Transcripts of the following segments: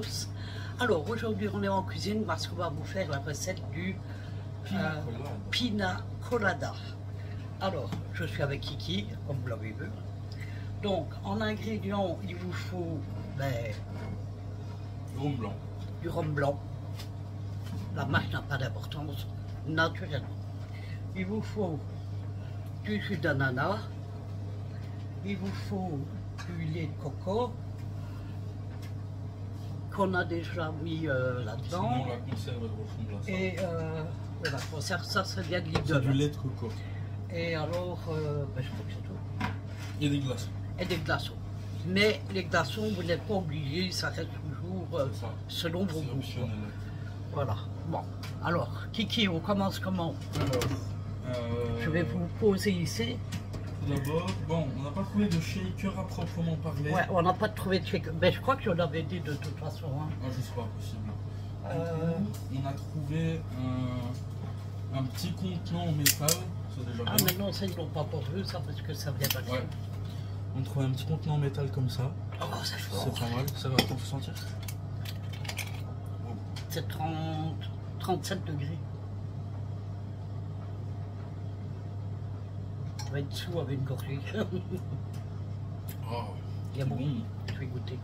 tous. Alors aujourd'hui on est en cuisine parce qu'on va vous faire la recette du pina colada. Alors je suis avec Kiki, comme vous l'avez vu. Donc en ingrédients il vous faut du rhum blanc. La marque n'a pas d'importance, naturellement. Il vous faut du jus d'ananas. Il vous faut du lait de coco qu'on a déjà mis là-dedans. Sinon la conserve de ressemble à ça. Et la conserve, ça vient de Lidl. C'est du lait de coco. Et alors, je crois que c'est tout. Et des glaçons. Et des glaçons. Mais les glaçons, vous n'êtes pas obligés, ça reste toujours selon vos goûts. Voilà. Bon, alors, Kiki, on commence comment? Je vais vous poser ici. D'abord, bon, on n'a pas trouvé de shaker à proprement parler. Ouais, on n'a pas trouvé de shaker. Ben, je crois que je l'avais dit de toute façon. Hein. Ah, je sais pas, possible. Du coup, on a trouvé un petit contenant en métal. C'est déjà bien. Mais non, ça, ils n'ont pas pourvu, ça, parce que ça vient pas. Ouais. On trouve un petit contenant en métal comme ça. Oh, c'est fort. C'est pas mal. Ça va, on peut sentir. C'est 37 degrés. On va être sous avec une gorgée. Oh, il y a bon. Je vais goûter.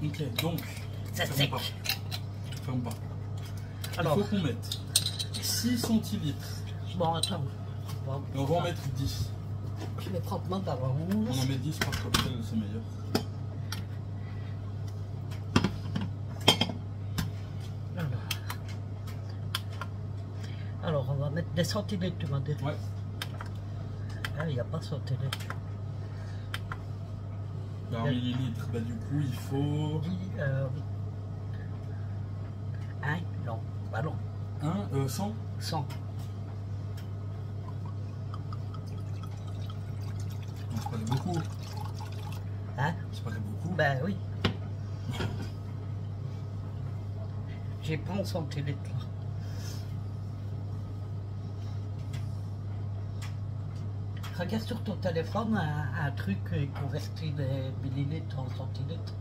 Ok, donc. Ça sec. Ferme pas. Alors, il faut qu'on mette 6 centilitres. Bon, attends. Et on va en mettre 10. Je vais prendre ma d'avance. On en met 10 par cocktail, c'est meilleur. Alors, on va mettre des centilitres, tu m'as dit. Ouais. Ah, il n'y a pas de centilitres. Par millilitre, bah du coup, il faut... Non, bah non. 100 100. Ça paraît beaucoup. Hein? Ça paraît beaucoup. Ben oui. J'ai pas en centilitres là. Regarde sur ton téléphone un truc qui convertit les millilitres en centilitres.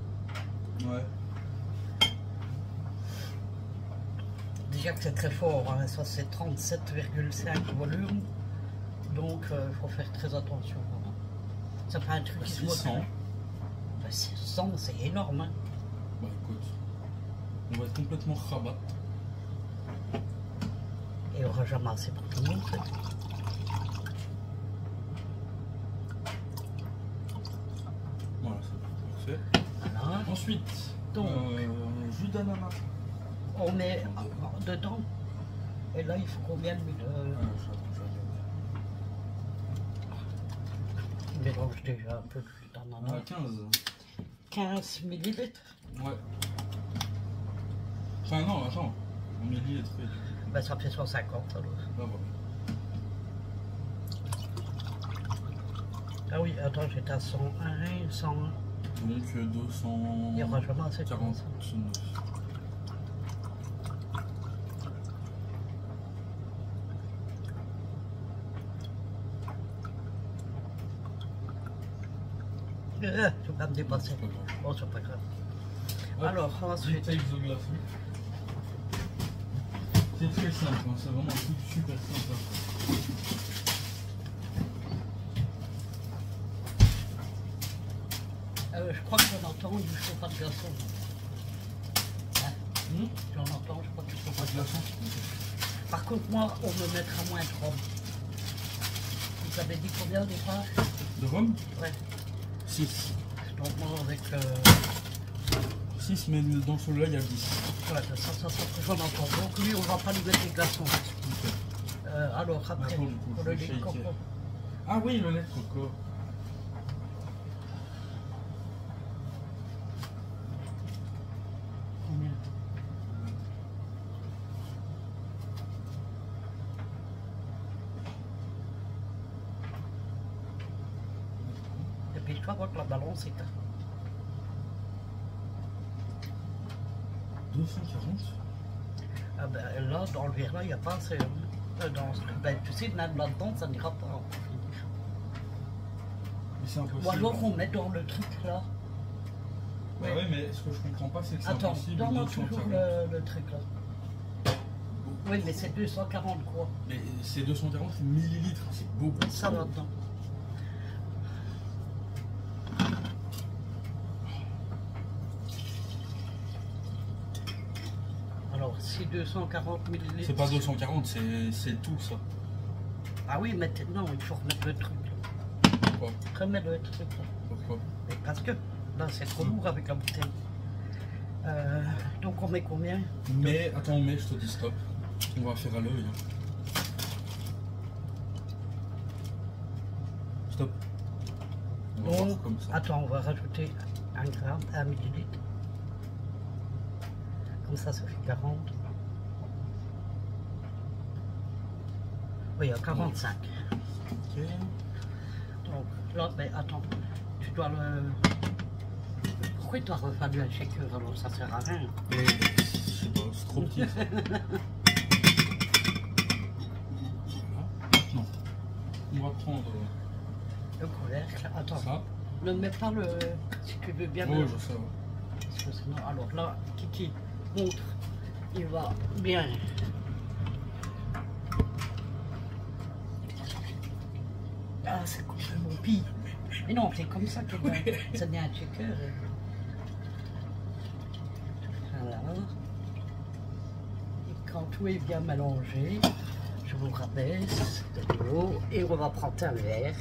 Ouais. Déjà que c'est très fort, hein. Ça c'est 37,5 volume. Donc il faut faire très attention. Ça fait un truc qui se voit. 600. 600, c'est énorme. Hein. Bah écoute, on va être complètement rabat. Et il n'y aura jamais assez pour tout le monde. Voilà, c'est parfait. Voilà. Ensuite, donc, jus d'ananas. On met dedans. Et là, il faut combien de Je mélange déjà un peu de jus d'ananas. 15 millilitres. Ouais. Enfin non, attends. En millilitres. Ben, ça fait 150 alors. Là, voilà. Ah oui, attends, j'étais à 101, 101. Donc 200... Il y aura jamais assez de 49. Je vais pas me dépasser. Bon, c'est pas grave. Hop, alors, ensuite... C'est très simple, hein. C'est vraiment un truc super simple. Je crois que j'en entends, il ne faut pas de glaçons. Hein? J'en entends, je crois qu'il ne faut pas de glaçons. Par contre, moi, on me mettra moins de rhum. Vous avez dit combien au départ? De rhum? Ouais. 6. Donc moi avec... 6, mais dans celui-là, il y a 10. Ouais, ça, j'en entends. Donc lui, on ne va pas lui mettre des glaçons. Okay. Alors après, du coup, pour le lait de coco. Ah oui, le lait de coco. Combien? Et puis je crois que la balance est à 240. Ah ben là, dans le verre là, il n'y a pas assez. Dans ce truc, ben, tu sais, même là-dedans, ça n'ira pas. Mais c'est impossible. Ou alors on met dans le truc là. Bah ouais, mais ce que je comprends pas, c'est que c'est Attends, impossible. donne-moi toujours le truc là. Oui, mais c'est 240 quoi. Mais c'est 240 millilitres, c'est beaucoup. Ça là-dedans. Alors, si 240 millilitres. C'est pas 240, c'est tout ça. Ah oui, mais non, il faut remettre le truc. Pourquoi? Remettre le truc là. Pourquoi? Parce que là, c'est trop lourd avec la bouteille. Donc on met combien? Mais attends, mais je te dis stop. On va faire à l'œil. Stop. On va Donc, voir comme ça. attends, on va rajouter 1 gramme, 1 millilitre. Comme ça fait 40. Oui, il y a 45. Ok. Donc là, mais attends, tu dois le... Pourquoi tu as refallu un shaker alors ça sert à rien? Mais, je sais pas, c'est trop petit ça. Voilà. Maintenant, on va prendre Le couvercle, attends, ça. ne mets pas le... Si tu veux bien... Oh, le- je sais. Parce que sinon, alors là, Kiki montre, il va bien. Ah, c'est comme ça, mon pire. Mais non, c'est comme ça que ça devient un shaker. Voilà. Et quand tout est bien mélangé, je vous rabaisse de l'eau et on va prendre un verre.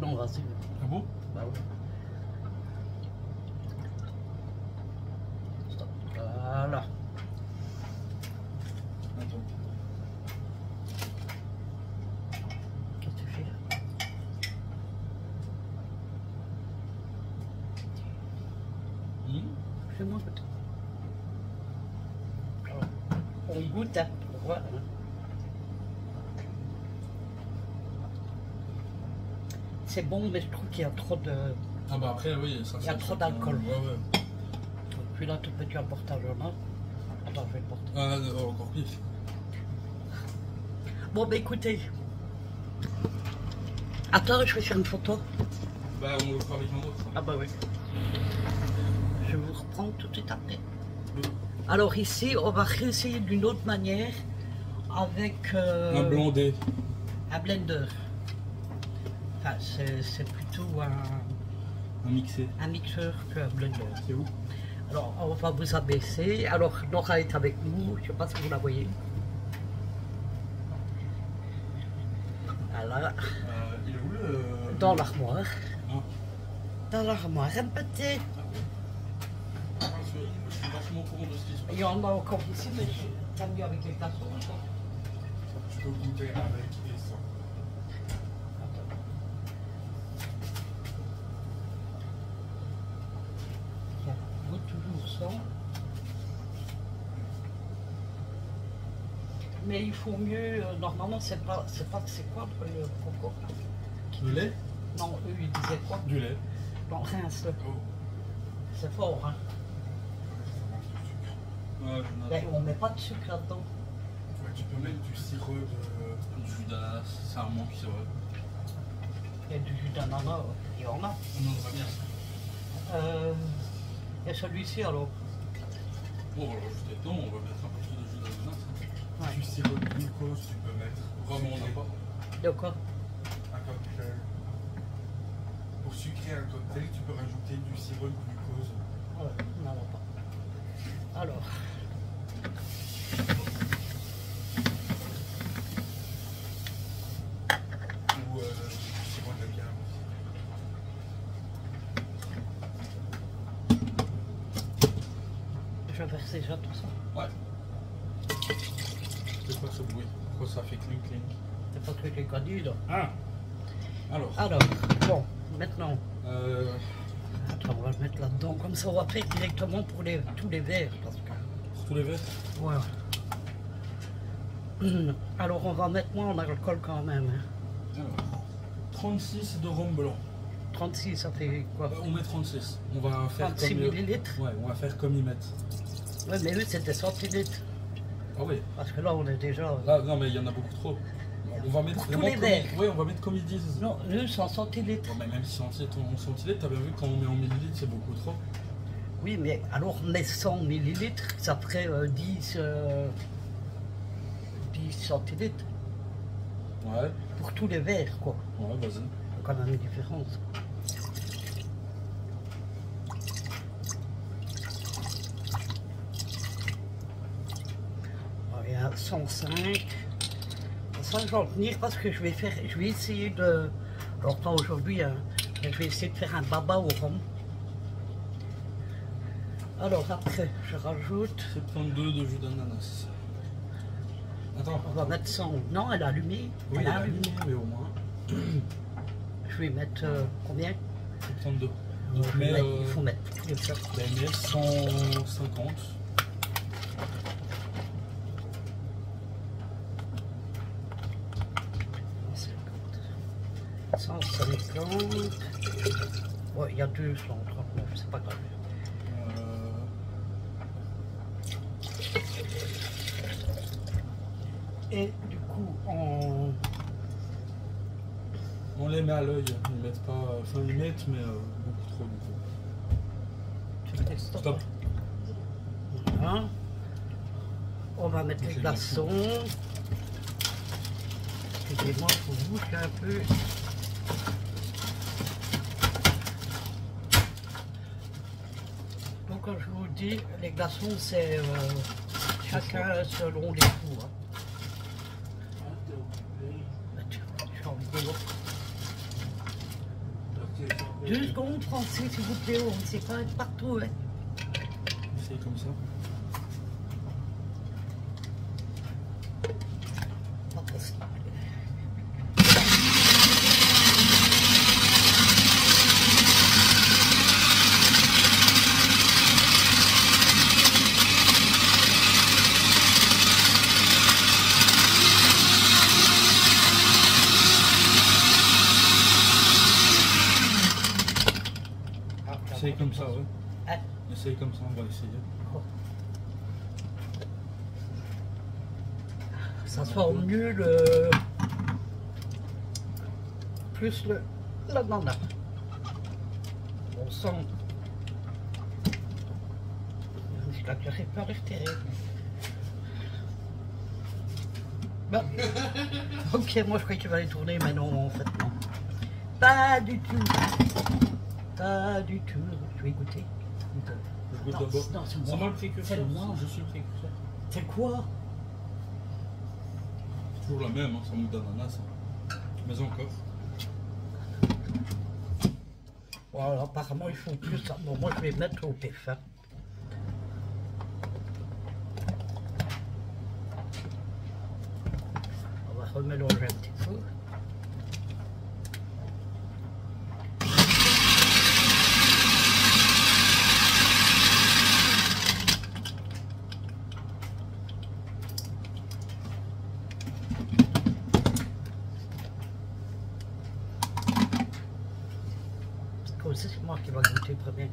Non, vas-y. Ah bon? Bah oui. Stop. Voilà. Attends. Qu'est-ce que tu fais là? Fais-moi goûter. Alors, on goûte, hein. Voilà. C'est bon, mais je trouve qu'il y a trop de... Ah bah après, oui, ça Il y a ça, trop ça, d'alcool. Ouais, ouais. Puis là, tout petit portage là. Attends, je vais le porter. Ah, encore plus. Bon, bah écoutez. Attends, je vais faire une photo. Bah, on le fera avec un autre. Ah bah oui. Je vous reprends tout de suite après. Alors ici, on va réessayer d'une autre manière avec Un blendé. un blender. Enfin, c'est plutôt Un mixé. un mixeur qu'un blender. C'est où? Alors, on va vous abaisser. Alors, Nora est avec nous. Je ne sais pas si vous la voyez. Voilà. Il est où le... Dans l'armoire. Ah. Dans l'armoire, un petit. Je suis vachement au courant de ce qui se passe. Il y en a encore ici, mais t'as mieux avec les glaçons. Je peux goûter avec et sans. On goûte toujours ça. Mais il faut mieux, normalement c'est quoi le coco? Du lait? Non, eux ils disaient quoi? Du lait. Non, rince-le. Oh. C'est fort, hein. Ouais, Mais on met pas de sucre là-dedans. ouais, tu peux mettre du sirop de jus d'ananas, ça manque, c'est vrai. Il y a du jus d'ananas, il y en a. On en va bien. Et celui-ci alors? Bon, on va le rajouter dedans, on va mettre un peu de jus d'ananas. Ouais. Du sirop de glucose, tu peux mettre. Vraiment, on n'a pas. De quoi? Un cocktail. Pour sucrer un cocktail, tu peux rajouter du sirop de glucose. Ouais, on n'en a pas. Alors. Ou du sirop d'agave aussi. Je vais verser déjà tout ça. Ouais. C'est quoi ce bruit? Pourquoi ça fait clink clink? C'est pas que les connu là. Ah. Alors. Alors, bon, maintenant. Euh, Attends, on va le mettre là-dedans. Comme ça, on va faire directement pour tous les verres. Parce que... pour tous les verres? Ouais. Alors, on va mettre moins en alcool quand même. Hein. Alors. 36 de rhum blanc. 36, ça fait quoi? On met 36. On va faire 36 comme millilitres. Ouais, on va faire comme ils mettent. Ouais, mais eux, c'était centilitres. Ah oui. Parce que là, on est déjà... Là, non, mais il y en a beaucoup trop. On va mettre Pour vraiment tous les verres. Oui, on va mettre comme ils disent. Non, eux, c'est en centilitres. Ouais, mais même si en centilitres, t'as bien vu, quand on met en millilitres, c'est beaucoup trop. Oui, mais alors, on met 100 millilitres, ça ferait 10 centilitres. Ouais. Pour tous les verres, quoi. Ouais, vas-y. Il y a quand même une différence. Il y a 105. Ça, je vais en tenir parce que je vais essayer de... Alors pas aujourd'hui, hein, mais je vais essayer de faire un baba au rhum. Alors après, je rajoute... 72 de jus d'ananas. Attends. On va mettre 100. Non, elle a allumé. Oui, elle a allumé, mais au moins. Je vais mettre combien? 72. Donc, Mais, il faut mettre tous les ça. Ben, mais 150. 150. Ouais, il y a 239, c'est pas grave. Et du coup, on les met à l'œil. Ils mettent pas. Enfin, ils mettent, mais beaucoup trop du coup. Tu me dis stop. Stop. Voilà. On va mettre les glaçons. Excusez-moi, il faut bouger un peu. Donc, comme je vous dis, les glaçons, c'est chacun selon les goûts. Hein. J'ai envie de voir. 2 secondes, Francis, s'il vous plaît, on ne sait pas être partout. Hein. C'est comme ça. Pas possible. Essaye comme ça, ouais. Hein? Essaye comme ça, on va essayer. Ça sent mieux le... plus l'ananas. On sent... Je n'arrive pas à le retirer. Bon. Ok, moi je croyais qu'il va les tourner, mais non, en fait non. Pas du tout. Pas du tout. Je vais goûter. Je goûte Non, d'abord. non, c'est C'est moi. moi le précurseur. C'est moi. Je suis le précurseur. C'est quoi? Toujours la même, hein, ça manque d'ananas. Hein. Mais encore. Voilà, apparemment il faut plus. Bon, moi je vais mettre au pif. Hein. On va remélanger un petit peu. C'est moi qui va goûter premier.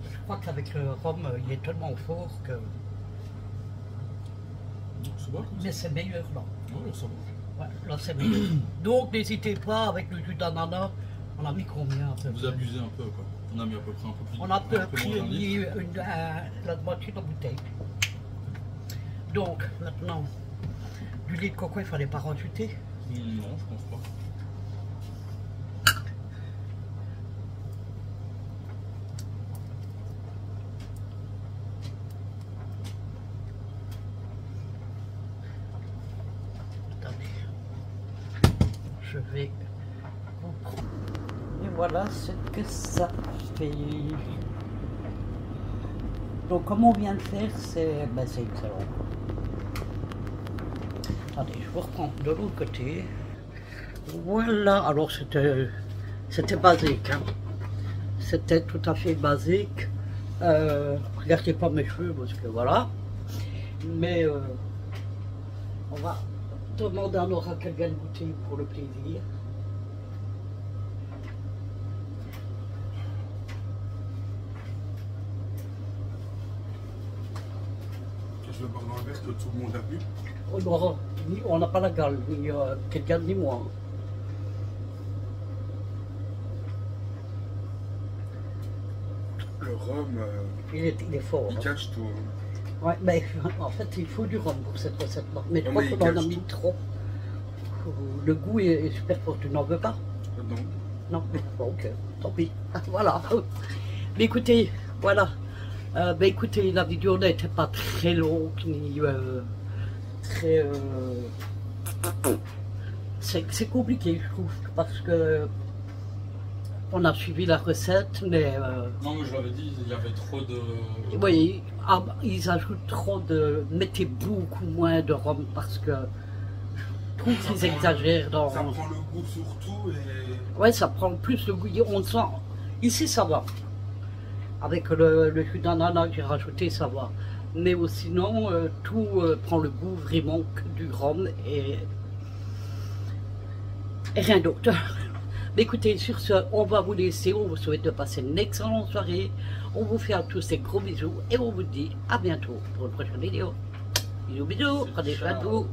Je crois qu'avec le rhum, il est tellement fort que... C'est bon, Mais c'est meilleur là. Ouais, ça va. Ouais, là c'est meilleur. Donc n'hésitez pas, avec le jus d'ananas, on a mis combien à peu Vous près? abusez un peu, quoi. On a mis à peu près un peu plus. On a un peu pris moins d'un litre. la moitié de la bouteille. Donc maintenant, du lait de coco, il ne fallait pas rajouter. Non, je pense pas. Je vais vous prendre. Et voilà ce que ça fait. Donc comme on vient de faire, c'est excellent. Attendez, je vais reprendre de l'autre côté. Voilà, alors c'était basique. Hein. C'était tout à fait basique. Regardez pas mes cheveux parce que voilà. Mais on va demander à Nora qu'elle vienne goûter pour le plaisir. Je vais boire dans un verre que tout le monde a bu. Oh, Nora, on n'a pas la gale, ni quelqu'un ni moi. Le rhum, Il est fort. il Hein. cache tout. Ouais, mais en fait, il faut du rhum pour cette recette-là. Mais je Non, crois mais il qu'on en a cache mis tout. trop. Le goût est super fort. Tu n'en veux pas? Non. Non, bon, ok, tant pis. Voilà. Mais écoutez, voilà. Écoutez, la vidéo n'était pas très longue, ni très... C'est compliqué, je trouve, parce que on a suivi la recette, mais... Non, mais je l'avais dit, il y avait trop de... oui, ils ajoutent trop de... Mettez beaucoup moins de rhum, parce que je trouve qu'ils exagèrent dans... Ça prend le goût surtout et... Ouais, ça prend plus le goût. On sent... Ici, ça va. Avec le jus d'ananas que j'ai rajouté, ça va. Mais sinon, tout prend le goût vraiment que du rhum et rien d'autre. Mais écoutez, sur ce, on va vous laisser. On vous souhaite de passer une excellente soirée. On vous fait à tous des gros bisous et on vous dit à bientôt pour une prochaine vidéo. Bisous, bisous. Prenez soin de vous.